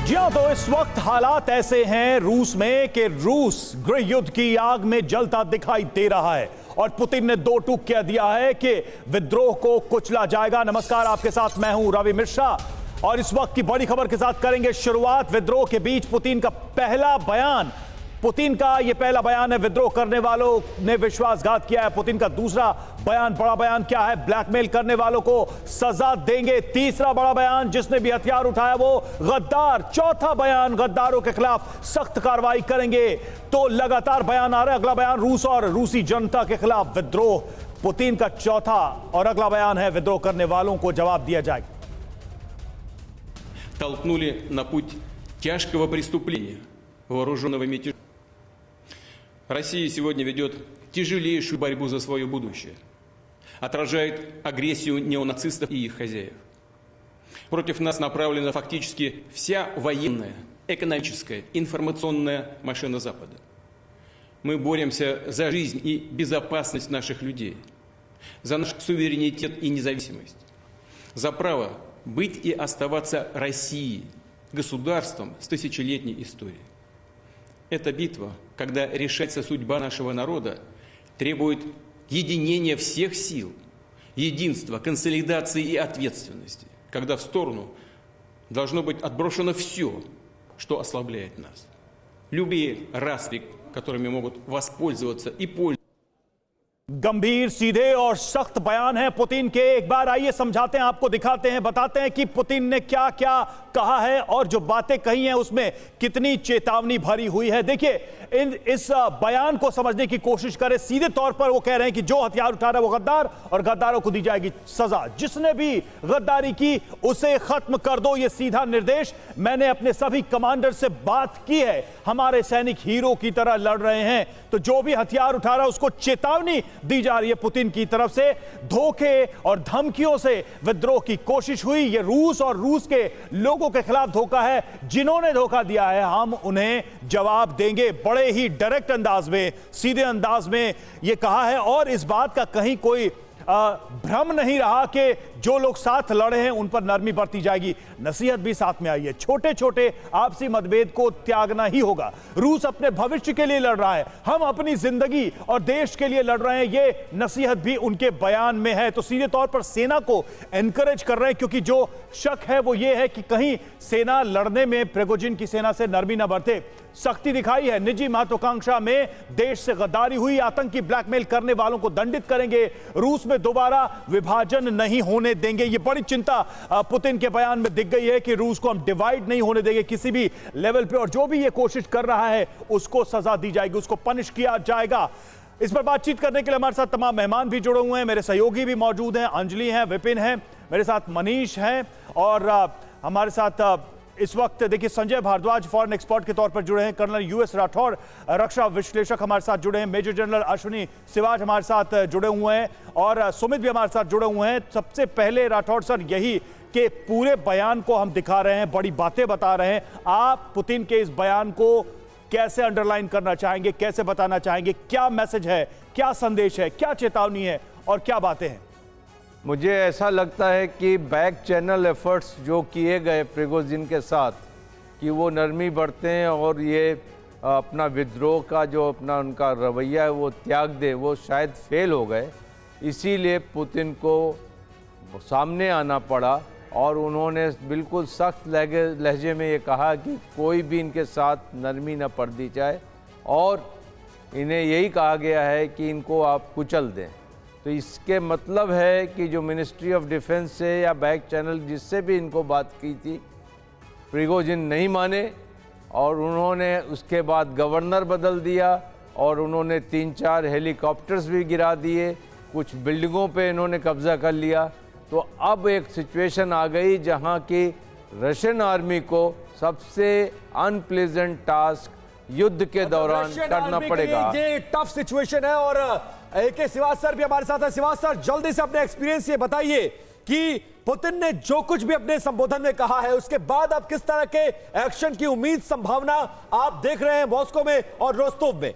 जी हाँ, तो इस वक्त हालात ऐसे हैं रूस में कि रूस गृह युद्ध की आग में जलता दिखाई दे रहा है और पुतिन ने दो टूक कह दिया है कि विद्रोह को कुचला जाएगा। नमस्कार, आपके साथ मैं हूं रवि मिश्रा और इस वक्त की बड़ी खबर के साथ करेंगे शुरुआत। विद्रोह के बीच पुतिन का पहला बयान, पुतिन का यह पहला बयान है, विद्रोह करने वालों ने विश्वासघात किया है। पुतिन का दूसरा बयान, बड़ा बयान क्या है, ब्लैकमेल करने वालों को सजा देंगे। तीसरा बड़ा बयान, जिसने भी हथियार उठाया वो गद्दार। चौथा बयान, गद्दारों के खिलाफ सख्त कार्रवाई करेंगे। तो लगातार बयान आ रहा है। अगला बयान रूस और रूसी जनता के खिलाफ विद्रोह। पुतिन का चौथा और अगला बयान है, विद्रोह करने वालों को जवाब दिया जाएगा। Толкнули на путь тяжкого преступления, вооруженного мятежа. Россия сегодня ведет тяжелейшую борьбу за свое будущее, отражает агрессию неонацистов и их хозяев. Против нас направлена фактически вся военная, экономическая, информационная машина Запада. Мы боремся за жизнь и безопасность наших людей, за наш суверенитет и независимость, за право быть и оставаться Россией, государством с тысячелетней историей. Эта битва, когда решается судьба нашего народа, требует единения всех сил, единства, консолидации и ответственности, когда в сторону должно быть отброшено все, что ослабляет нас. Любые распри, которыми могут воспользоваться и пользоваться. गंभीर, सीधे और सख्त बयान है पुतिन के। एक बार आइए समझाते हैं, आपको दिखाते हैं, बताते हैं कि पुतिन ने क्या क्या कहा है और जो बातें कही हैं उसमें कितनी चेतावनी भरी हुई है। देखिए, इस बयान को समझने की कोशिश करें। सीधे तौर पर वो कह रहे हैं कि जो हथियार उठा रहा है वो गद्दार और गद्दारों को दी जाएगी सजा। जिसने भी गद्दारी की उसे खत्म कर दो, ये सीधा निर्देश। मैंने अपने सभी कमांडर से बात की है, हमारे सैनिक हीरो की तरह लड़ रहे हैं, तो जो भी हथियार उठा रहा है उसको चेतावनी दी जा रही है पुतिन की तरफ से। धोखे और धमकियों से विद्रोह की कोशिश हुई। यह रूस और रूस के लोगों के खिलाफ धोखा है। जिन्होंने धोखा दिया है हम उन्हें जवाब देंगे। बड़े ही डायरेक्ट अंदाज में, सीधे अंदाज में यह कहा है और इस बात का कहीं कोई भ्रम नहीं रहा कि जो लोग साथ लड़े हैं उन पर नरमी बरती जाएगी। नसीहत भी साथ में आई है, छोटे छोटे आपसी मतभेद को त्यागना ही होगा। रूस अपने भविष्य के लिए लड़ रहा है, हम अपनी जिंदगी और देश के लिए लड़ रहे हैं, ये नसीहत भी उनके बयान में है। तो सीधे तौर पर सेना को एनकरेज कर रहे हैं, क्योंकि जो शक है वो ये है कि कहीं सेना लड़ने में प्रिगोजिन की सेना से नरमी न बरते। सख्ती दिखाई है, निजी महत्वाकांक्षा में देश से गद्दारी हुई, आतंकी ब्लैकमेल करने वालों को दंडित करेंगे, रूस में दोबारा विभाजन नहीं होने देंगे। ये बड़ी चिंता पुतिन के बयान में दिख गई है कि रूस को हम डिवाइड नहीं होने देंगे किसी भी लेवल पे, और जो भी ये कोशिश कर रहा है उसको सजा दी जाएगी, उसको पनिश किया जाएगा। इस पर बातचीत करने के लिए हमारे साथ तमाम मेहमान भी जुड़े हुए हैं। मेरे सहयोगी भी मौजूद हैं, अंजलि हैं, विपिन हैं, मेरे साथ मनीष हैं और हमारे साथ इस वक्त देखिए संजय भारद्वाज फॉरेन एक्सपर्ट के तौर पर जुड़े हैं, कर्नल यूएस राठौर रक्षा विश्लेषक हमारे साथ जुड़े हैं, मेजर जनरल अश्विनी सिवाज हमारे साथ जुड़े हुए हैं और सुमित भी हमारे साथ जुड़े हुए हैं। सबसे पहले राठौर सर, यही कि पूरे बयान को हम दिखा रहे हैं, बड़ी बातें बता रहे हैं, आप पुतिन के इस बयान को कैसे अंडरलाइन करना चाहेंगे, कैसे बताना चाहेंगे, क्या मैसेज है, क्या संदेश है, क्या चेतावनी है और क्या बातें हैं? मुझे ऐसा लगता है कि बैक चैनल एफर्ट्स जो किए गए प्रिगोजिन के साथ कि वो नरमी बरतें और ये अपना विद्रोह का जो अपना उनका रवैया है वो त्याग दे, वो शायद फेल हो गए। इसीलिए पुतिन को सामने आना पड़ा और उन्होंने बिल्कुल सख्त लहजे में ये कहा कि कोई भी इनके साथ नरमी न पर दी जाए और इन्हें यही कहा गया है कि इनको आप कुचल दें। तो इसके मतलब है कि जो मिनिस्ट्री ऑफ डिफेंस से या बैक चैनल जिससे भी इनको बात की थी, प्रिगोजिन नहीं माने और उन्होंने उसके बाद गवर्नर बदल दिया और उन्होंने 3-4 हेलीकॉप्टर्स भी गिरा दिए, कुछ बिल्डिंगों पे इन्होंने कब्जा कर लिया। तो अब एक सिचुएशन आ गई जहां की रशियन आर्मी को सबसे अनप्लेजेंट टास्क युद्ध के दौरान करना पड़ेगा। ये टफ सिचुएशन है और AK सिवाज सर भी हमारे साथ है। सिवाज सर, जल्दी से अपने एक्सपीरियंस ये बताइए कि पुतिन ने जो कुछ भी अपने संबोधन में कहा है उसके बाद अब किस तरह के एक्शन की उम्मीद, संभावना आप देख रहे हैं मॉस्को में और रोस्तोव में?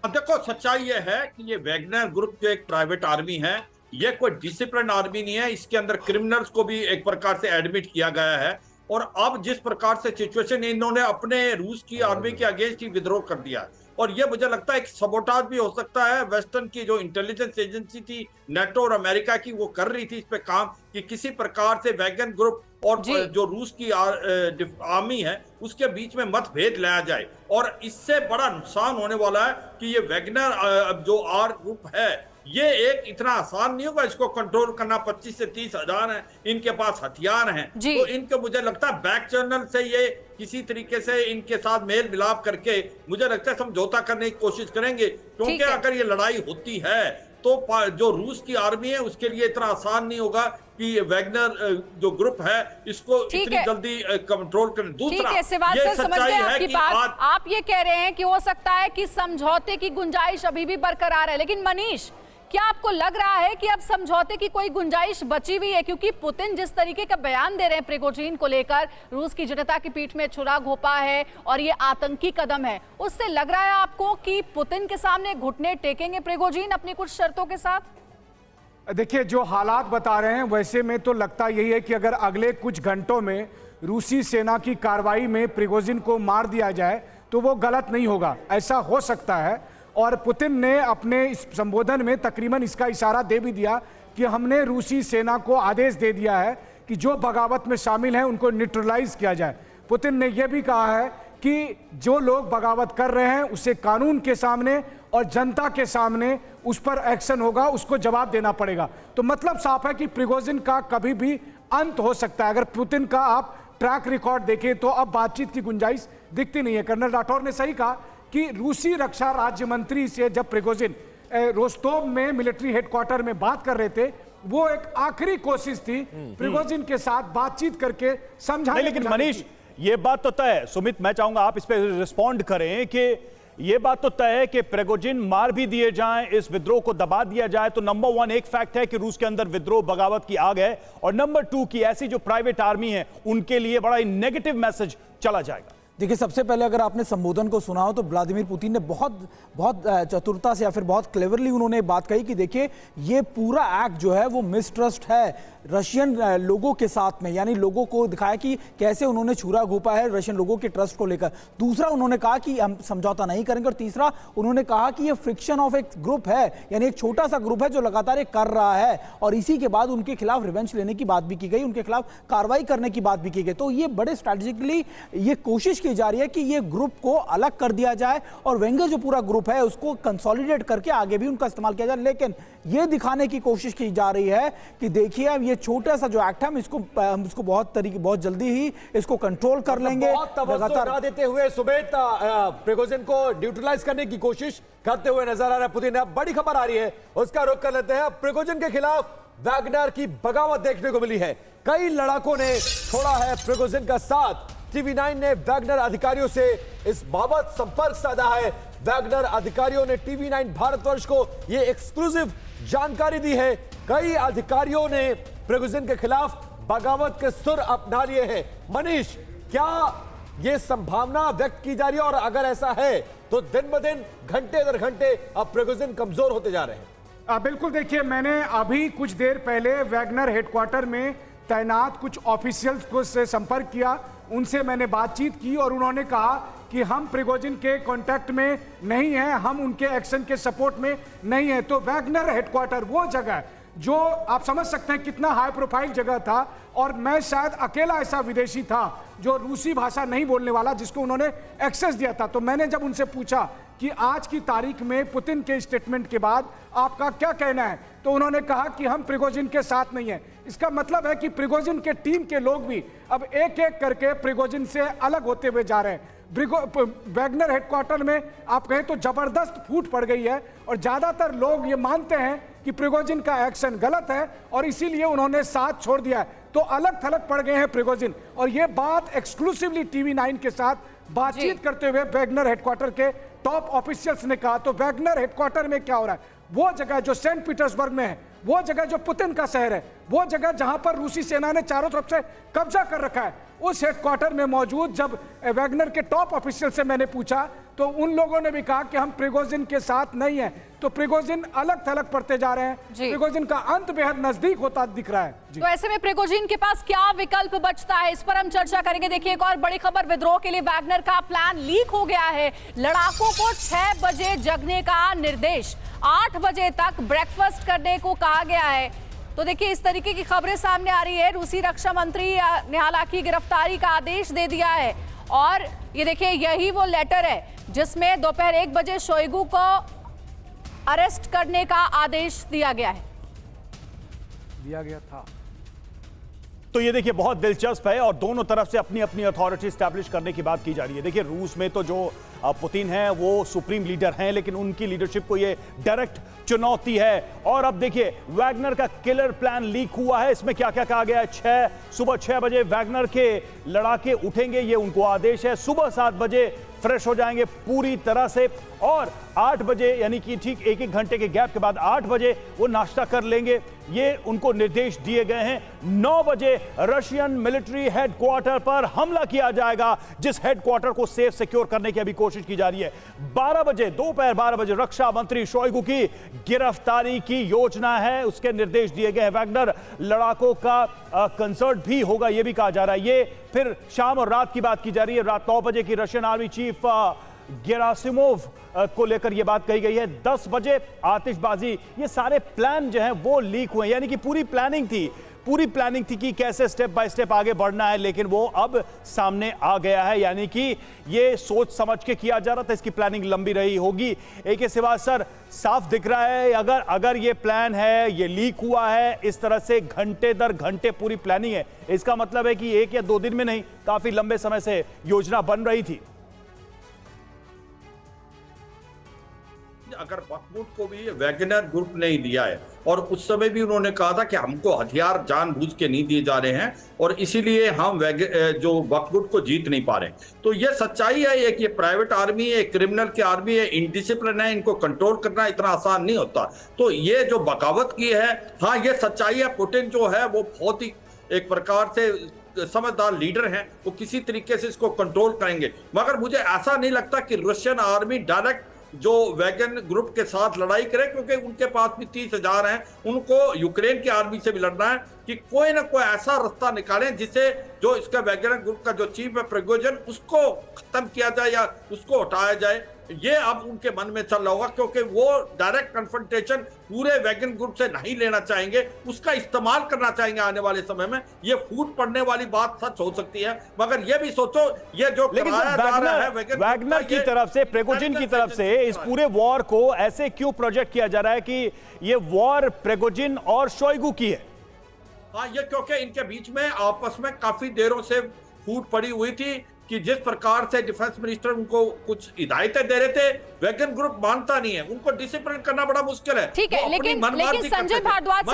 अब देखो, सच्चाई ये है कि ये वैगनर ग्रुप जो एक प्राइवेट आर्मी है, ये कोई डिसिप्लिन आर्मी नहीं है। इसके अंदर क्रिमिनल्स को भी एक प्रकार से एडमिट किया गया है और अब जिस प्रकार से सिचुएशन, इन्होंने अपने रूस की आर्मी के अगेंस्ट ही विद्रोह कर दिया है। और ये मुझे लगता है एक सबोटाज भी हो सकता है। वेस्टर्न की जो इंटेलिजेंस एजेंसी थी नाटो और अमेरिका की, वो कर रही थी इस पे काम कि किसी प्रकार से वैगन ग्रुप और जो रूस की आर्मी है उसके बीच में मतभेद लाया जाए। और इससे बड़ा नुकसान होने वाला है कि ये वैगनर जो आर ग्रुप है, ये एक इतना आसान नहीं होगा इसको कंट्रोल करना। 25 से 30 हजार है इनके पास हथियार हैं, तो इनके मुझे लगता है बैक चैनल से ये किसी तरीके से इनके साथ मेल मिलाप करके मुझे लगता है समझौता करने की कोशिश करेंगे। क्योंकि अगर ये लड़ाई होती है तो जो रूस की आर्मी है उसके लिए इतना आसान नहीं होगा कि वैगनर जो ग्रुप है इसको इतनी जल्दी कंट्रोल करें। दूसरा, ये सच्चाई है कि आप ये कह रहे हैं कि हो सकता है कि समझौते की गुंजाइश अभी भी बरकरार है, लेकिन मनीष, क्या आपको लग रहा है कि अब समझौते की कोई गुंजाइश बची हुई है? क्योंकि पुतिन जिस तरीके का बयान दे रहे हैं प्रिगोजिन को लेकर, रूस की जनता की पीठ में छुरा घोंपा है और ये आतंकी कदम है, उससे लग रहा है आपको कि पुतिन के सामने घुटने टेकेंगे प्रिगोजिन अपनी कुछ शर्तों के साथ? देखिए, जो हालात बता रहे हैं वैसे में तो लगता यही है कि अगर अगले कुछ घंटों में रूसी सेना की कार्रवाई में प्रिगोजिन को मार दिया जाए तो वो गलत नहीं होगा, ऐसा हो सकता है। और पुतिन ने अपने इस संबोधन में तकरीबन इसका इशारा दे भी दिया कि हमने रूसी सेना को आदेश दे दिया है कि जो बगावत में शामिल हैं उनको न्यूट्रलाइज किया जाए। पुतिन ने यह भी कहा है कि जो लोग बगावत कर रहे हैं उसे कानून के सामने और जनता के सामने उस पर एक्शन होगा, उसको जवाब देना पड़ेगा। तो मतलब साफ है कि प्रिगोजिन का कभी भी अंत हो सकता है। अगर पुतिन का आप ट्रैक रिकॉर्ड देखें तो अब बातचीत की गुंजाइश दिखती नहीं है। कर्नल राठौर ने सही कहा कि रूसी रक्षा राज्य मंत्री से जब प्रिगोजिन रोस्तोव में मिलिट्री हेडक्वार्टर में बात कर रहे थे, वो एक आखिरी कोशिश थी प्रिगोजिन के साथ बातचीत करके समझाने। लेकिन मनीष, ये बात तो तय है, सुमित मैं चाहूंगा आप इस पर रिस्पॉन्ड करें कि ये बात तो तय है कि प्रिगोजिन मार भी दिए जाएं, इस विद्रोह को दबा दिया जाए तो नंबर 1 एक फैक्ट है कि रूस के अंदर विद्रोह बगावत की आग है, और नंबर 2 की ऐसी जो प्राइवेट आर्मी है उनके लिए बड़ा ही नेगेटिव मैसेज चला जाएगा। देखिए, सबसे पहले अगर आपने संबोधन को सुना हो तो व्लादिमीर पुतिन ने बहुत चतुरता से या फिर बहुत क्लेवरली उन्होंने बात कही कि देखिए, ये पूरा एक्ट जो है वो मिसट्रस्ट है रशियन लोगों के साथ में, यानी लोगों को दिखाया कि कैसे उन्होंने छुरा घोंपा है रशियन लोगों के ट्रस्ट को लेकर। दूसरा, उन्होंने कहा कि हम समझौता नहीं करेंगे, और तीसरा उन्होंने कहा कि ये फ्रिक्शन ऑफ एक ग्रुप है, यानी एक छोटा सा ग्रुप है जो लगातार ये कर रहा है, और इसी के बाद उनके खिलाफ रिवेंज लेने की बात भी की गई, उनके खिलाफ कार्रवाई करने की बात भी की गई। तो ये बड़े स्ट्रैटेजिकली ये कोशिश की जा रही है कि ये ग्रुप को अलग कर दिया जाए और वैगनर जो पूरा ग्रुप है उसको कंसोलिडेट करके आगे भी उनका इस्तेमाल किया जाए। लेकिन ये दिखाने की कोशिश की जा रही है कि देखिए, अब ये छोटा सा जो एक्ट है हम इसको बहुत जल्दी ही इसको कंट्रोल कर लेंगे। लगातार देते हुए सुमित प्रिगोजिन को न्यूट्रलाइज करने की कोशिश करते हुए नजर आ रहा है पुतिन। अब बड़ी खबर आ रही है, उसका रुख कर लेते हैं। प्रिगोजिन के खिलाफ वैगनर की बगावत देखने को मिली है, कई लड़ाकों ने छोड़ा है प्रिगोजिन का साथ। TV9 ने वैगनर अधिकारियों से इस बाबत संपर्क साधा है। वैगनर अधिकारियों ने TV9 भारतवर्ष को यह एक्सक्लूसिव जानकारी दी है। कई अधिकारियों ने प्रिगोजिन के खिलाफ बगावत के सुर अपना लिए हैं। मनीष, क्या यह संभावना व्यक्त की जा रही है, और अगर ऐसा है तो दिन ब दिन घंटे दर घंटे अब प्रिगोजिन कमजोर होते जा रहे हैं? बिल्कुल, देखिए, मैंने अभी कुछ देर पहले वैगनर हेडक्वार्टर में तैनात कुछ ऑफिशियल्स को से संपर्क किया, उनसे मैंने बातचीत की और उन्होंने कहा कि हम प्रिगोजिन के कांटेक्ट में नहीं हैं, हम उनके एक्शन के सपोर्ट में नहीं हैं। तो वैगनर हेडक्वार्टर वो जगह जो आप समझ सकते हैं कितना हाई प्रोफाइल जगह था, और मैं शायद अकेला ऐसा विदेशी था जो रूसी भाषा नहीं बोलने वाला जिसको उन्होंने एक्सेस दिया था। तो मैंने जब उनसे पूछा कि आज की तारीख में पुतिन के स्टेटमेंट के बाद आपका क्या कहना है, तो उन्होंने कहा कि हम प्रिगोजिन के साथ नहीं हैं। इसका मतलब है कि प्रिगोजिन के टीम के लोग भी अब एक एक करके प्रिगोजिन से अलग होते हुए जा रहे हैं। वैगनर हेडक्वार्टर में आप कहें तो जबरदस्त फूट पड़ गई है, और ज्यादातर लोग ये मानते हैं कि प्रिगोजिन का एक्शन गलत है और इसीलिए उन्होंने साथ छोड़ दिया है। तो अलग थलग पड़ गए हैं प्रिगोजिन, और ये बात एक्सक्लूसिवली TV9 के साथ बातचीत करते हुए वैगनर हेडक्वार्टर के टॉप ऑफिशियल्स ने कहा। तो वैगनर हेडक्वार्टर में क्या हो रहा है, वो जगह जो सेंट पीटर्सबर्ग में है, वो जगह जो पुतिन का शहर है, वो जगह जहां पर रूसी सेना ने चारों तरफ से कब्जा कर रखा है, उस हेडक्वार्टर में मौजूद जब वैगनर के टॉप ऑफिशियल से मैंने पूछा तो उन लोगों ने भी कहा कि हम प्रिगोजिन के साथ नहीं हैं। तो प्रिगोजिन अलग थलग पड़ते जा रहे हैं, जी। प्रिगोजिन का अंत बेहद नजदीक होता दिख रहा है जी। तो ऐसे में प्रिगोजिन के पास क्या विकल्प बचता है, इस पर हम चर्चा करेंगे। देखिए एक और बड़ी खबर, विद्रोह के लिए वैगनर का प्लान लीक हो गया है। लड़ाकों को 6 बजे जगने का निर्देश, 8 बजे तक ब्रेकफास्ट करने को कहा गया है। तो देखिए इस तरीके की खबरें सामने आ रही है। रूसी रक्षा मंत्री ने हालांकि गिरफ्तारी का आदेश दे दिया है और ये देखिए यही वो लेटर है जिसमें दोपहर 1 बजे शोइगु को अरेस्ट करने का आदेश दिया गया था। तो ये देखिए बहुत दिलचस्प है और दोनों तरफ से अपनी अपनी अथॉरिटी स्टैब्लिश करने की बात की जा रही है। देखिए रूस में तो जो पुतिन है वो सुप्रीम लीडर हैं, लेकिन उनकी लीडरशिप को ये डायरेक्ट चुनौती है। और अब देखिए वैगनर का किलर प्लान लीक हुआ है। इसमें क्या क्या कहा गया है? सुबह 6 बजे वैगनर के लड़ाके उठेंगे, ये उनको आदेश है। सुबह 7 बजे फ्रेश हो जाएंगे पूरी तरह से और 8 बजे यानी कि ठीक एक घंटे के गैप के बाद 8 बजे वो नाश्ता कर लेंगे, ये उनको निर्देश दिए गए हैं। 9 बजे रशियन मिलिट्री हेडक्वार्टर पर हमला किया जाएगा, जिस हेडक्वार्टर को सेफ सिक्योर करने की अभी कोशिश की जा रही है। 12 बजे दोपहर 12 बजे रक्षा मंत्री शोइगु की गिरफ्तारी की योजना है, उसके निर्देश दिए गए हैं। वैगनर लड़ाकों का कंसर्ट भी होगा, यह भी कहा जा रहा है। ये फिर शाम और रात की बात की जा रही है। रात 9 बजे की रशियन आर्मी चीफ गेरासिमोव को लेकर यह बात कही गई है। 10 बजे आतिशबाजी, ये सारे प्लान जो हैं वो लीक हुए, यानी कि पूरी प्लानिंग थी कि कैसे स्टेप बाय स्टेप आगे बढ़ना है, लेकिन वो अब सामने आ गया है। यानी कि ये सोच समझ के किया जा रहा था, इसकी प्लानिंग लंबी रही होगी। AK श्रीवास्तव, साफ दिख रहा है अगर ये प्लान है, ये लीक हुआ है, इस तरह से घंटे दर घंटे पूरी प्लानिंग है, इसका मतलब है कि 1 या 2 दिन में नहीं, काफी लंबे समय से योजना बन रही थी। अगर बखमुट को भी वैगनर ग्रुप ने ही दिया है और उस समय भी उन्होंने कहा था कि हमको हथियार जानबूझ के नहीं दिए जा रहे हैं और इसीलिए हम जो बखमुट को जीत नहीं पा रहे, तो ये सच्चाई है कि ये प्राइवेट आर्मी है, क्रिमिनल की आर्मी है, इनडिसिप्लिन है, इनको कंट्रोल करना इतना आसान नहीं होता। तो ये जो बगावत की है, हाँ ये सच्चाई है। पुतिन जो है वो बहुत ही एक प्रकार से समझदार लीडर हैं, वो किसी तरीके से इसको कंट्रोल करेंगे। मगर मुझे ऐसा नहीं लगता कि रशियन आर्मी डायरेक्ट जो वैगन ग्रुप के साथ लड़ाई करे, क्योंकि उनके पास भी 30,000 हैं, उनको यूक्रेन की आर्मी से भी लड़ना है। कि कोई ना कोई ऐसा रास्ता निकालें जिससे जो इसका वैगनर ग्रुप का जो चीफ है प्रिगोजिन, उसको खत्म किया जाए या उसको हटाया जाए। ये अब उनके मन में चल रहा होगा, क्योंकि वो डायरेक्ट कन्फ्रंटेशन पूरे वैगन ग्रुप से नहीं लेना चाहेंगे, उसका इस्तेमाल करना चाहेंगे आने वाले समय में। ये फूट पड़ने वाली बात सच हो सकती है, मगर ये भी सोचो ये जो कराया जा रहा है वैगनर की तरफ से, प्रिगोजिन की तरफ से इस पूरे वॉर को ऐसे क्यों प्रोजेक्ट किया जा रहा है कि ये वॉर प्रिगोजिन और शोइगु की है? हाँ, ये क्योंकि इनके बीच में आपस में काफी देरों से फूट पड़ी हुई थी कि जिस प्रकार से डिफेंस मिनिस्टर उनको कुछ हिदायतें दे रहे थे, वैगन ग्रुप मानता नहीं है, उनको डिसिप्लिन करना बड़ा मुश्किल है। ठीक है, लेकिन संजय भारद्वाज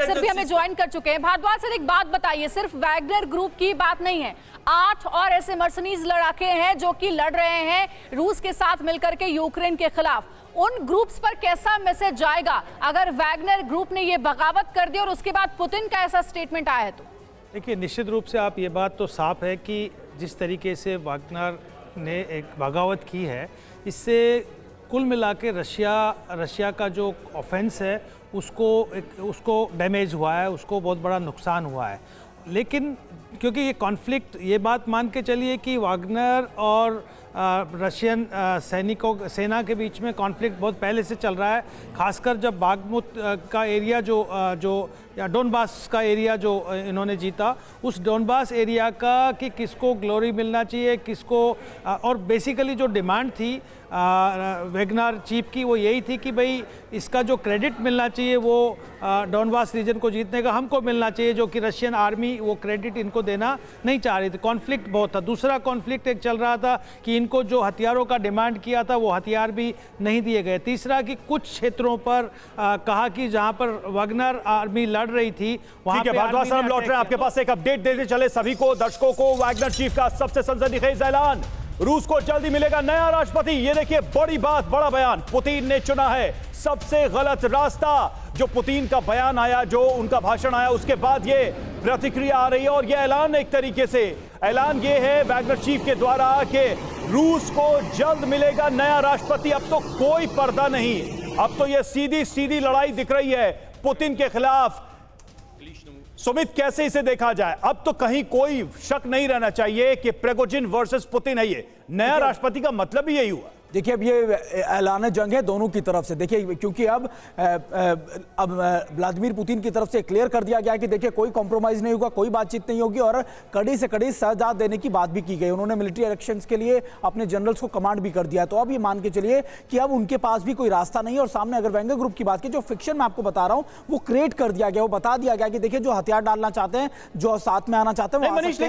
सर भी हमें ज्वाइन कर चुके हैं। भारद्वाज सर एक बात बताइए, सिर्फ वैगनर ग्रुप की बात नहीं है, 8 और ऐसे मर्सनीज लड़ाके हैं जो कि लड़ रहे हैं रूस के साथ मिलकर के यूक्रेन के खिलाफ। उन ग्रुप्स पर कैसा मैसेज जाएगा अगर वैगनर ग्रुप ने ये बगावत कर दी और उसके बाद पुतिन का ऐसा स्टेटमेंट आया है? तो देखिए निश्चित रूप से आप ये बात तो साफ है कि जिस तरीके से वैगनर ने एक बगावत की है, इससे कुल मिला के रशिया का जो ऑफेंस है उसको डैमेज हुआ है, उसको बहुत बड़ा नुकसान हुआ है। लेकिन क्योंकि ये कॉन्फ्लिक्ट, ये बात मान के चलिए कि वैगनर और रशियन सेना के बीच में कॉन्फ्लिक्ट बहुत पहले से चल रहा है, खासकर जब बागमुत का एरिया जो या डोनबास का एरिया जो इन्होंने जीता, उस डोनबास एरिया का कि किसको ग्लोरी मिलना चाहिए, किसको, और बेसिकली जो डिमांड थी वैगनर चीफ की वो यही थी कि भाई इसका जो क्रेडिट मिलना चाहिए वो डोनबास रीजन को जीतने का हमको मिलना चाहिए, जो कि रशियन आर्मी वो क्रेडिट इनको देना नहीं चाह रही थी। कॉन्फ्लिक्ट बहुत था। दूसरा कॉन्फ्लिक्ट एक चल रहा था कि इनको जो हथियारों का डिमांड किया था वो हथियार भी नहीं दिए गए। तीसरा कि कुछ क्षेत्रों पर कहा कि जहां पर वैगनर आर्मी लड़ रही थी वहां पे भारद्वाज साहब लौट रहे हैं आपके पास, एक अपडेट देते चले सभी को, दर्शकों को। वैगनर चीफ का सबसे सनसनीखेज ऐलान, रूस को जल्दी मिलेगा नया राष्ट्रपति। ये देखिए बड़ी बात, बड़ा बयान, पुतिन ने चुना है सबसे गलत रास्ता। जो पुतिन का बयान आया, जो उनका भाषण आया, उसके बाद ये प्रतिक्रिया आ रही है और ये ऐलान एक तरीके से ऐलान ये है वैगनर चीफ के द्वारा कि रूस को जल्द मिलेगा नया राष्ट्रपति। अब तो कोई पर्दा नहीं, अब तो यह सीधी सीधी लड़ाई दिख रही है पुतिन के खिलाफ। सुमित, कैसे इसे देखा जाए? अब तो कहीं कोई शक नहीं रहना चाहिए कि प्रिगोजिन वर्सेस पुतिन है। ये नया राष्ट्रपति का मतलब ही यही हुआ। देखिए, अब ये ऐलान जंग है दोनों की तरफ से। देखिए, क्योंकि अब व्लादिमीर पुतिन की तरफ से क्लियर कर दिया गया कि देखिए कोई कॉम्प्रोमाइज नहीं होगा, कोई बातचीत नहीं होगी, और कड़ी से कड़ी सजा देने की बात भी की गई। उन्होंने मिलिट्री इलेक्शंस के लिए अपने जनरल्स को कमांड भी कर दिया। तो अब ये मान के चलिए कि अब उनके पास भी कोई रास्ता नहीं है। और सामने अगर वैगनर ग्रुप की बात की, जो फिक्शन मैं आपको बता रहा हूं, वो क्रिएट कर दिया गया, वो बता दिया गया कि देखिए जो हथियार डालना चाहते हैं, जो साथ में आना चाहते हैं, मनीष,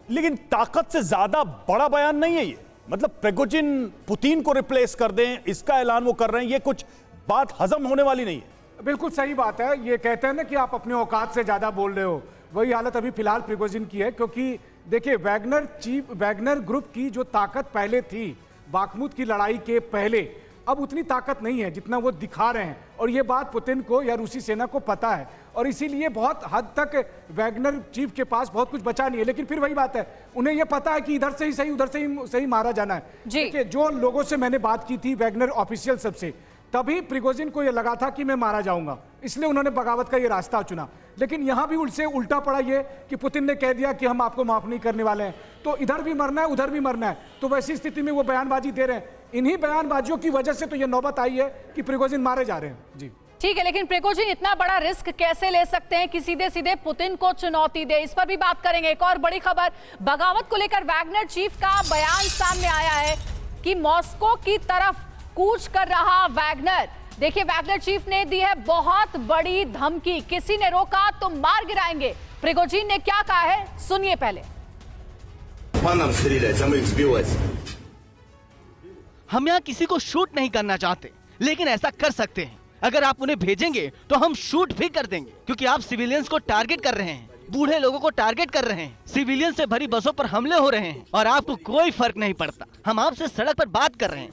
लेकिन ताकत से ज्यादा बड़ा बयान नहीं है ये। मतलब प्रिगोजिन पुतिन को रिप्लेस कर दें, इसका ऐलान वो कर रहे हैं, ये कुछ बात हजम होने वाली नहीं है। बिल्कुल सही बात है। ये कहते हैं ना कि आप अपने औकात से ज्यादा बोल रहे हो, वही हालत अभी फिलहाल प्रिगोजिन की है। क्योंकि देखिए, वैगनर ग्रुप की जो ताकत पहले थी बाखमुत की लड़ाई के पहले, अब उतनी ताकत नहीं है जितना वो दिखा रहे हैं। और ये बात पुतिन को या रूसी सेना को पता है, और इसीलिए बहुत हद तक वैगनर चीफ के पास बहुत कुछ बचा नहीं है। लेकिन फिर वही बात है, उन्हें ये पता है कि इधर से ही सही उधर से ही सही मारा जाना है। देखिए, जो लोगों से मैंने बात की थी वैगनर ऑफिशियल सबसे, तभी प्रिगोजिन को ये लगा था कि मैं मारा जाऊंगा, इसलिए उन्होंने बगावत का ये रास्ता चुना। लेकिन यहां भी उनसे उल्टा पड़ा ये कि पुतिन ने कह दिया कि हम आपको माफ नहीं करने वाले हैं, तो इधर भी मरना है उधर भी मरना है। तो वैसी स्थिति में वो बयानबाजी दे रहे हैं। इन्हीं बयानबाजियों की वजह से तो ये नौबत आई है कि प्रिगोजिन मारे जा रहे हैं। जी ठीक है, लेकिन प्रिगोजिन इतना बड़ा रिस्क कैसे ले सकते हैं कि सीधे सीधे पुतिन को चुनौती दे? इस पर भी बात करेंगे। एक और बड़ी खबर, बगावत को लेकर वैगनर चीफ का बयान सामने आया है कि मॉस्को की तरफ कूच कर रहा वैगनर। देखिए, वैगनर चीफ ने दी है बहुत बड़ी धमकी, किसी ने रोका तो मार गिराएंगे। प्रिगोजिन ने क्या कहा है, सुनिए पहले। हम यहाँ किसी को शूट नहीं करना चाहते, लेकिन ऐसा कर सकते हैं। अगर आप उन्हें भेजेंगे तो हम शूट भी कर देंगे, क्योंकि आप सिविलियंस को टारगेट कर रहे हैं, बूढ़े लोगों को टारगेट कर रहे हैं, सिविलियन से भरी बसों पर हमले हो रहे हैं, और आपको कोई फर्क नहीं पड़ता। हम आपसे सड़क पर बात कर रहे हैं,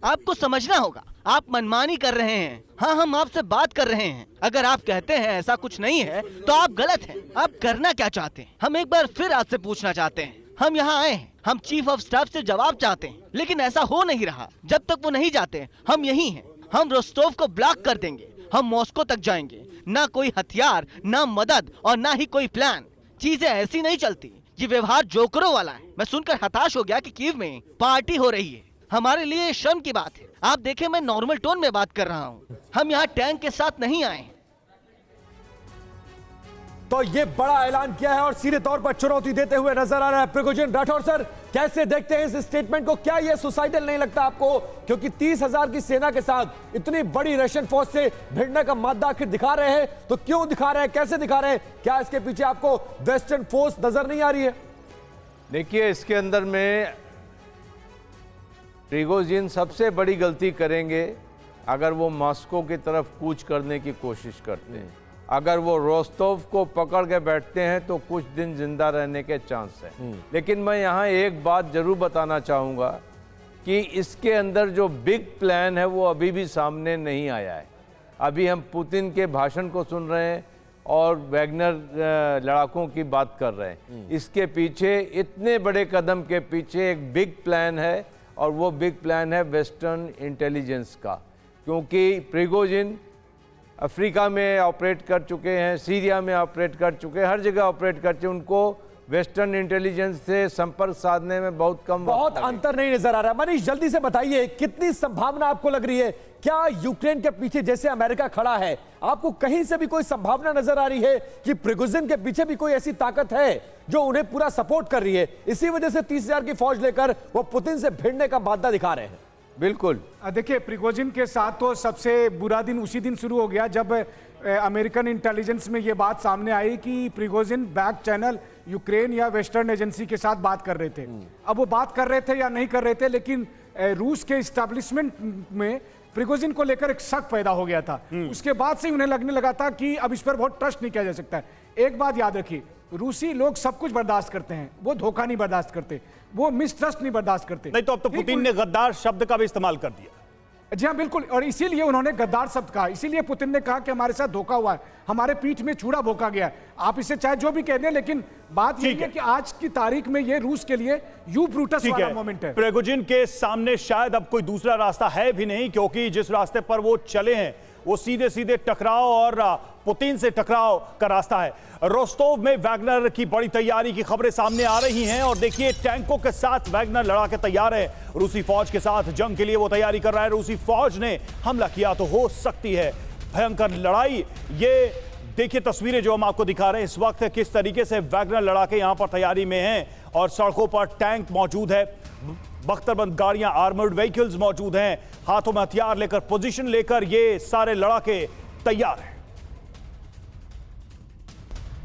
आपको समझना होगा, आप मनमानी कर रहे हैं। हाँ, हम आपसे बात कर रहे हैं। अगर आप कहते हैं ऐसा कुछ नहीं है तो आप गलत हैं। आप करना क्या चाहते हैं, हम एक बार फिर आपसे पूछना चाहते हैं। हम यहाँ आए हैं, हम चीफ ऑफ स्टाफ से जवाब चाहते हैं, लेकिन ऐसा हो नहीं रहा। जब तक वो नहीं जाते हम यही हैं। हम रोस्टोव को ब्लॉक कर देंगे, हम मॉस्को तक जाएंगे। ना कोई हथियार, ना मदद, और ना ही कोई प्लान। चीजें ऐसी नहीं चलती। ये व्यवहार जोकरों वाला है। मैं सुनकर हताश हो गया कि कीव में पार्टी हो रही है। हमारे लिए शर्म की बात है। आप देखें, मैं नॉर्मल टोन में बात कर रहा हूँ। हम यहाँ टैंक के साथ नहीं आए। तो ये बड़ा ऐलान किया है और सीधे तौर पर चुनौती देते हुए नजर आ रहा है प्रिगोजिन। राठौर सर, कैसे देखते हैं इस स्टेटमेंट को? क्या ये सुसाइडल नहीं लगता आपको? क्योंकि 30,000 की सेना के साथ इतनी बड़ी रशियन फौज से भिड़ने का मादा आखिर दिखा रहे हैं, तो क्यों दिखा रहे हैं, कैसे दिखा रहे हैं? क्या इसके पीछे आपको वेस्टर्न फोर्स नजर नहीं आ रही है? देखिए, इसके अंदर में प्रिगोजिन सबसे बड़ी गलती करेंगे अगर वो मॉस्को की तरफ कूच करने की कोशिश करते हैं। अगर वो रोस्तोव को पकड़ के बैठते हैं तो कुछ दिन जिंदा रहने के चांस है। लेकिन मैं यहाँ एक बात जरूर बताना चाहूँगा कि इसके अंदर जो बिग प्लान है वो अभी भी सामने नहीं आया है। अभी हम पुतिन के भाषण को सुन रहे हैं और वैगनर लड़ाकों की बात कर रहे हैं। इसके पीछे, इतने बड़े कदम के पीछे एक बिग प्लान है, और वो बिग प्लान है वेस्टर्न इंटेलिजेंस का। क्योंकि प्रिगोजिन अफ्रीका में ऑपरेट कर चुके हैं, सीरिया में ऑपरेट कर चुके हैं, हर जगह ऑपरेट कर चुके हैं। उनको वेस्टर्न इंटेलिजेंस से संपर्क साधने में बहुत अंतर नहीं नजर आ रहा है। मनीष, जल्दी से बताइए, कितनी संभावना आपको लग रही है? क्या यूक्रेन के पीछे जैसे अमेरिका खड़ा है, आपको कहीं से भी कोई संभावना नजर आ रही है कि प्रिगोजिन के पीछे भी कोई ऐसी ताकत है जो उन्हें पूरा सपोर्ट कर रही है? इसी वजह से 30,000 की फौज लेकर वो पुतिन से भिड़ने का बाधा दिखा रहे हैं। बिल्कुल। देखिए, प्रिगोजिन के साथ तो सबसे बुरा दिन उसी दिन शुरू हो गया जब अमेरिकन इंटेलिजेंस में ये बात सामने आई कि प्रिगोजिन बैक चैनल यूक्रेन या वेस्टर्न एजेंसी के साथ बात कर रहे थे। अब वो बात कर रहे थे या नहीं कर रहे थे, लेकिन रूस के इस्टेब्लिशमेंट में प्रिगोजिन को लेकर एक शक पैदा हो गया था। उसके बाद से उन्हें लगने लगा था कि अब इस पर बहुत ट्रस्ट नहीं किया जा सकता है। एक बात याद रखिए, रूसी लोग सब कुछ बर्दाश्त करते हैं, वो धोखा नहीं बर्दाश्त करते, वो मिसट्रस्ट नहीं बर्दाश्त करते। नहीं तो अब तो पुतिन ने गद्दार शब्द का भी इस्तेमाल कर दिया। जी हाँ बिल्कुल, और इसीलिए उन्होंने गद्दार शब्द कहा, इसीलिए पुतिन ने कहा कि हमारे साथ धोखा हुआ है, हमारे पीठ में छुरा भोंका गया है। आप इसे चाहे जो भी कह दें, लेकिन बात यह है कि आज की तारीख में ये रूस के लिए यू ब्रूटस वाला मोमेंट है। प्रिगोजिन के सामने शायद अब कोई दूसरा रास्ता है भी नहीं, क्योंकि जिस रास्ते पर वो चले हैं वो सीधे सीधे टकराव और पुतिन से टकराव का रास्ता है। रोस्टोव में वैगनर की बड़ी तैयारी की खबरें सामने आ रही हैं और देखिए टैंकों के साथ वैगनर लड़ा के तैयार है। रूसी फौज के साथ जंग के लिए वो तैयारी कर रहा है। रूसी फौज ने हमला किया तो हो सकती है भयंकर लड़ाई। ये देखिए तस्वीरें जो हम आपको दिखा रहे हैं इस वक्त, किस तरीके से वैगनर लड़ाके यहां पर तैयारी में हैं और सड़कों पर टैंक मौजूद है, बख्तरबंद गाड़ियां, आर्मर्ड व्हीकल्स मौजूद हैं, हाथों में हथियार लेकर, पोजीशन लेकर ये सारे लड़ाके तैयार हैं।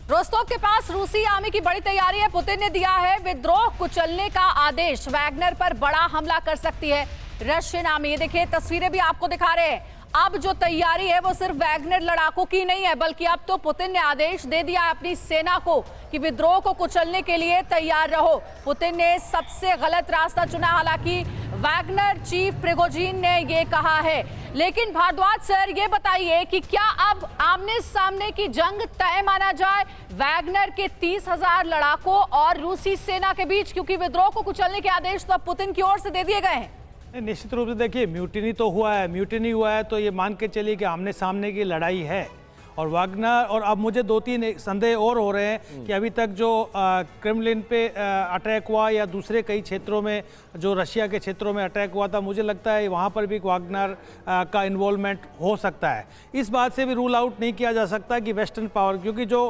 रोस्टोव के पास रूसी आर्मी की बड़ी तैयारी है। पुतिन ने दिया है विद्रोह कुचलने का आदेश, वैगनर पर बड़ा हमला कर सकती है रशियन आर्मी। ये देखिए तस्वीरें भी आपको दिखा रहे हैं। अब जो तैयारी है वो सिर्फ वैगनर लड़ाकों की नहीं है, बल्कि अब तो पुतिन ने आदेश दे दिया है अपनी सेना को कि विद्रोह को कुचलने के लिए तैयार रहो। पुतिन ने सबसे गलत रास्ता चुना, हालांकि वैगनर चीफ प्रिगोजिन ने ये कहा है। लेकिन भारद्वाज सर ये बताइए कि क्या अब आमने सामने की जंग तय माना जाए वैगनर के 30,000 लड़ाकों और रूसी सेना के बीच, क्योंकि विद्रोह को कुचलने के आदेश तो अब पुतिन की ओर से दे दिए गए हैं। निश्चित रूप से देखिए म्यूटिनी तो हुआ है, म्यूटिनी हुआ है तो ये मान के चलिए कि आमने सामने की लड़ाई है। और वैगनर, और अब मुझे 2-3 संदेह और हो रहे हैं कि अभी तक जो क्रेमलिन पे अटैक हुआ या दूसरे कई क्षेत्रों में जो रशिया के क्षेत्रों में अटैक हुआ था, मुझे लगता है वहाँ पर भी वैगनर का इन्वॉल्वमेंट हो सकता है। इस बात से भी रूल आउट नहीं किया जा सकता कि वेस्टर्न पावर, क्योंकि जो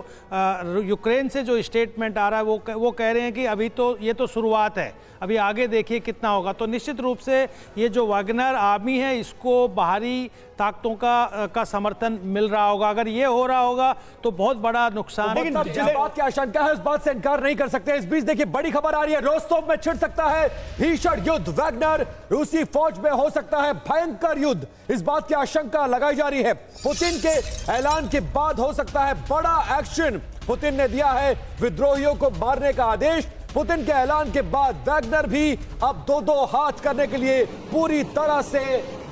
यूक्रेन से जो स्टेटमेंट आ रहा है वो कह रहे हैं कि अभी तो ये तो शुरुआत है, अभी आगे देखिए कितना होगा। तो निश्चित रूप से ये जो वैगनर आर्मी है इसको बाहरी ताकतों का समर्थन मिल रहा होगा। अगर ये हो रहा होगा तो बहुत बड़ा नुकसान। लेकिन जिस बात की आशंका है उस बात से इनकार नहीं कर सकते। इस बीच देखिए बड़ी खबर आ रही है, रोस्टोव में छिड़ सकता है भीषण युद्ध, वैगनर रूसी फौज में हो सकता है भयंकर युद्ध, इस बात की आशंका लगाई जा रही है। पुतिन के ऐलान के बाद हो सकता है बड़ा एक्शन। पुतिन ने दिया है विद्रोहियों को मारने का आदेश। पुतिन के ऐलान के बाद वैगनर भी अब दो हाथ करने के लिए पूरी तरह से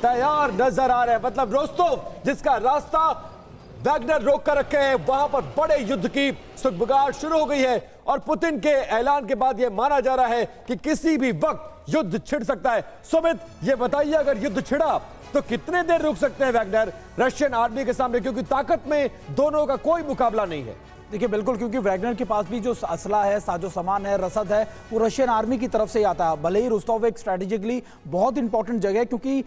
तैयार नजर आ रहे हैं। मतलब रोस्टोव जिसका रास्ता वैगनर रोक कर रखे हैं, वहां पर बड़े युद्ध की सुगबुगाहट शुरू हो गई है और पुतिन के ऐलान के बाद यह माना जा रहा है कि किसी भी वक्त युद्ध छिड़ सकता है। सुमित, यह बताइए अगर युद्ध छिड़ा तो कितने देर रुक सकते हैं वैगनर रशियन आर्मी के सामने, क्योंकि ताकत में दोनों का कोई मुकाबला नहीं है। देखिए बिल्कुल, क्योंकि वैगनर के पास भी जो असला है, साजो सामान है, रसद है, वो रशियन आर्मी की तरफ से ही आता है। भले ही रोस्टोव एक स्ट्रेटेजिकली बहुत इंपॉर्टेंट जगह है, क्योंकि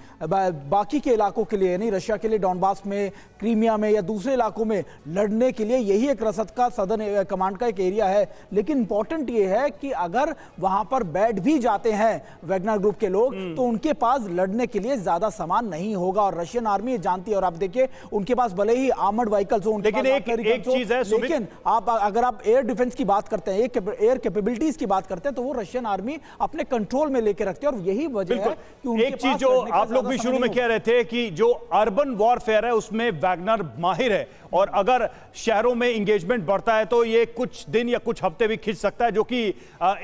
बाकी के इलाकों के लिए नहीं, रशिया के लिए डॉनबास में, क्रीमिया में या दूसरे इलाकों में लड़ने के लिए यही एक रसद का सदर्न कमांड का एक एरिया है। लेकिन इंपॉर्टेंट ये है कि अगर वहां पर बैठ भी जाते हैं वैगनर ग्रुप के लोग तो उनके पास लड़ने के लिए ज्यादा सामान नहीं होगा और रशियन आर्मी जानती है। और आप देखिए उनके पास भले ही आर्मर्ड व्हीकल्स हो, लेकिन एक चीज है, लेकिन अगर आप एयर डिफेंस की बात करते हैं, एयर कैपेबिलिटीज की बात करते हैं, तो वो रशियन आर्मी अपने कंट्रोल में लेके रखते हैं। और यही वजह है कि उनके एक चीज जो आप लोग भी शुरू में कह रहे थे कि जो अर्बन वॉरफेयर है उसमें वैगनर माहिर है और अगर शहरों में इंगेजमेंट बढ़ता है तो ये कुछ दिन या कुछ हफ्ते भी खिंच सकता है, जो कि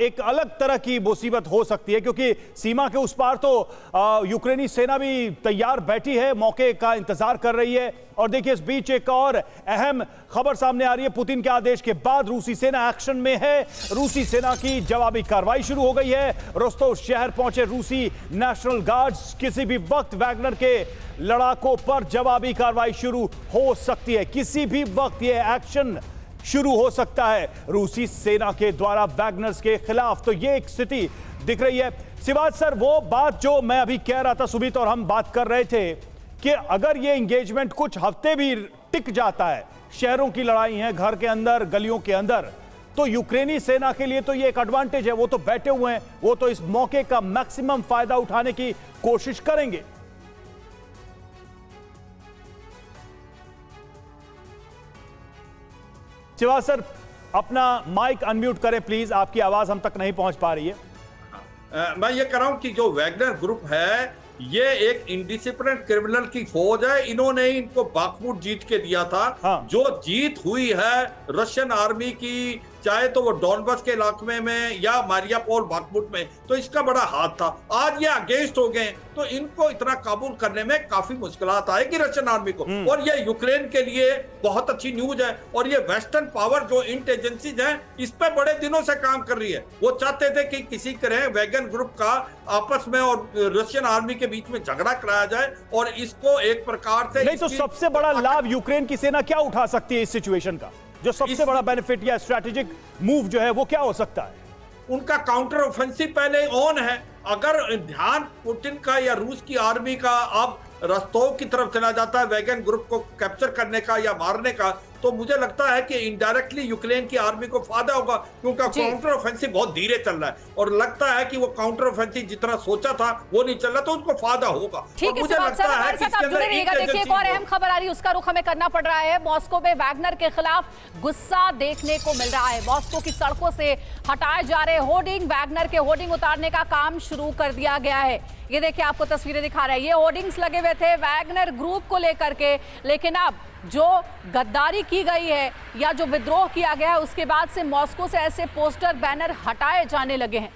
एक अलग तरह की मुसीबत हो सकती है, क्योंकि सीमा के उस पार तो यूक्रेनी सेना भी तैयार बैठी है, मौके का इंतजार कर रही है। और देखिए इस बीच एक और अहम खबर सामने आ रही है, पुतिन के आदेश के बाद रूसी सेना एक्शन में है। रूसी सेना की जवाबी कार्रवाई शुरू हो गई है। रोस्टोव शहर पहुंचे रूसी नेशनल गार्ड्स, किसी भी वक्त वैगनर के लड़ाकों पर जवाबी कार्रवाई शुरू हो सकती है, किसी भी वक्त यह एक्शन शुरू हो सकता है रूसी सेना के द्वारा वैगनर्स के खिलाफ। तो यह एक स्थिति दिख रही है। शिवाज सर, वो बात जो मैं अभी कह रहा था, सुमित और हम बात कर रहे थे कि अगर ये एंगेजमेंट कुछ हफ्ते भी टिक जाता है, शहरों की लड़ाई है, घर के अंदर, गलियों के अंदर, तो यूक्रेनी सेना के लिए तो ये एक एडवांटेज है। वो तो बैठे हुए हैं, वो तो इस मौके का मैक्सिमम फायदा उठाने की कोशिश करेंगे। शिवाज सर, अपना माइक अनम्यूट करें प्लीज, आपकी आवाज हम तक नहीं पहुंच पा रही है। मैं ये कह रहा हूं कि जो वैगनर ग्रुप है ये एक इंडिसिप्लिन क्रिमिनल की फौज है। इन्होंने इनको बाखमुट जीत के दिया था। हाँ। जो जीत हुई है रशियन आर्मी की चाहे तो वो डॉनबस के इलाके में या मारियापोल बाखमुट में, तो इसका बड़ा हाथ था। आज ये अगेंस्ट हो गए तो इनको इतना काबू करने में काफी मुश्किलात आएगी रशियन आर्मी को। और ये यूक्रेन के लिए बहुत अच्छी न्यूज है। और ये वेस्टर्न पावर जो इंटेलिजेंसीज है इस पे बड़े दिनों से काम कर रही है। वो चाहते थे कि किसी तरह वैगन ग्रुप का आपस में और रशियन आर्मी के बीच में झगड़ा कराया जाए और इसको एक प्रकार से नहीं तो सबसे बड़ा लाभ यूक्रेन की सेना क्या उठा सकती है इस सिचुएशन का? जो सबसे बड़ा बेनिफिट या स्ट्रैटेजिक मूव जो है वो क्या हो सकता है? उनका काउंटर ऑफेंसिव पहले ऑन है। अगर ध्यान पुतिन का या रूस की आर्मी का अब रस्तोव की तरफ चला जाता है वैगन ग्रुप को कैप्चर करने का या मारने का, तो मुझे लगता है कि इनडायरेक्टली यूक्रेन की आर्मी को फायदा होगा, क्योंकि काउंटर ऑफेंसिव बहुत धीरे चल रहा है और लगता है कि वो काउंटर ऑफेंसिव जितना सोचा था वो नहीं चल रहा, तो उसको फायदा होगा। ठीक है, मुझे लगता है कि इसके अंदर देखिए एक और अहम खबर आ रही है, उसका रुख हमें करना पड़ रहा है। मॉस्को में वैगनर के खिलाफ गुस्सा देखने को मिल रहा है। मॉस्को की सड़कों से हटाए जा रहे होर्डिंग, वैगनर के होर्डिंग उतारने का काम शुरू कर दिया गया है। ये देखिए आपको तस्वीरें दिखा रहे हैं, ये होर्डिंग्स लगे हुए थे वैगनर ग्रुप को लेकर के, लेकिन अब जो गद्दारी की गई है या जो विद्रोह किया गया है उसके बाद से मॉस्को से ऐसे पोस्टर बैनर हटाए जाने लगे हैं।